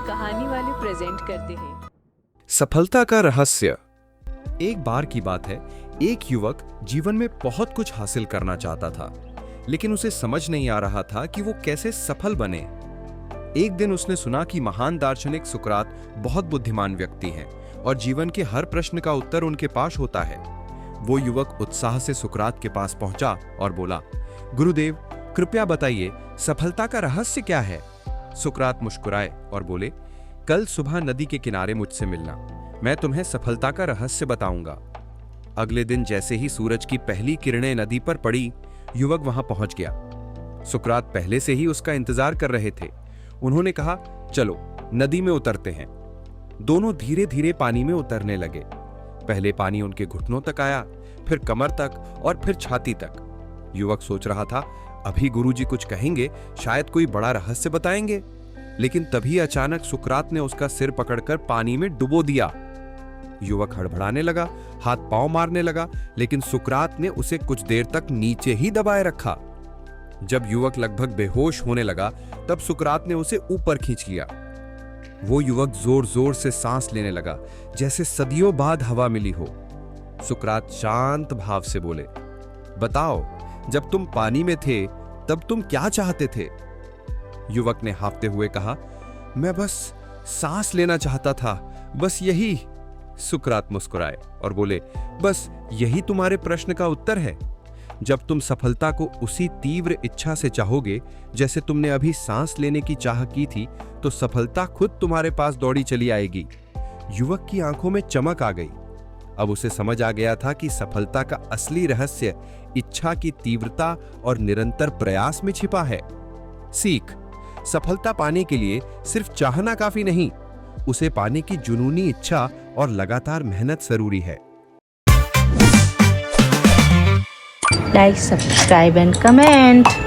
कहानी वाले प्रेजेंट करते हैं। सफलता का रहस्य। एक बार की बात है, एक युवक जीवन में बहुत कुछ हासिल करना चाहता था, लेकिन उसे समझ नहीं आ रहा था कि वो कैसे सफल बने। एक दिन उसने सुना कि महान दार्शनिक सुकरात बहुत बुद्धिमान व्यक्ति हैं और जीवन के हर प्रश्न का उत्तर उनके पास होता है। वो युवक उत्साह से सुकरात के पास पहुंचा और बोला, गुरुदेव, कृपया बताइए, सफलता का रहस्य क्या है? सुकरात मुस्कुराए और बोले, कल सुबह नदी के किनारे मुझसे मिलना, मैं तुम्हें सफलता का रहस्य बताऊंगा। अगले दिन जैसे ही सूरज की पहली किरणें नदी पर पड़ी, युवक वहां पहुंच गया। सुकरात पहले से ही उसका इंतजार कर रहे थे। उन्होंने कहा, चलो नदी में उतरते हैं। दोनों धीरे धीरे पानी में उतरने लगे। पहले पानी उनके घुटनों तक आया, फिर कमर तक और फिर छाती तक। युवक सोच रहा था, अभी गुरुजी कुछ कहेंगे, शायद कोई बड़ा रहस्य बताएंगे। लेकिन तभी अचानक सुकरात ने उसका सिर पकड़कर पानी में डुबो दिया। युवक हड़बड़ाने लगा, हाथ पांव मारने लगा, लेकिन सुकरात ने उसे कुछ देर तक नीचे ही दबाए रखा। जब युवक लगभग बेहोश होने लगा, तब सुकरात ने उसे ऊपर खींच लिया। वो युवक जोर जोर से सांस लेने लगा, जैसे सदियों बाद हवा मिली हो। सुकरात शांत भाव से बोले, बताओ, जब तुम पानी में थे तब तुम क्या चाहते थे? युवक ने हांफते हुए कहा, मैं बस सांस लेना चाहता था, बस यही। सुकरात मुस्कुराए और बोले, बस यही तुम्हारे प्रश्न का उत्तर है? जब तुम सफलता को उसी तीव्र इच्छा से चाहोगे जैसे तुमने अभी सांस लेने की चाह की थी, तो सफलता खुद तुम्हारे पास दौड़ी चली आएगी। युवक की आंखों में चमक आ गई। अब उसे समझ आ गया था कि सफलता का असली रहस्य इच्छा की तीव्रता और निरंतर प्रयास में छिपा है। सीख, सफलता पाने के लिए सिर्फ चाहना काफी नहीं, उसे पाने की जुनूनी इच्छा और लगातार मेहनत जरूरी है। Like, subscribe and comment.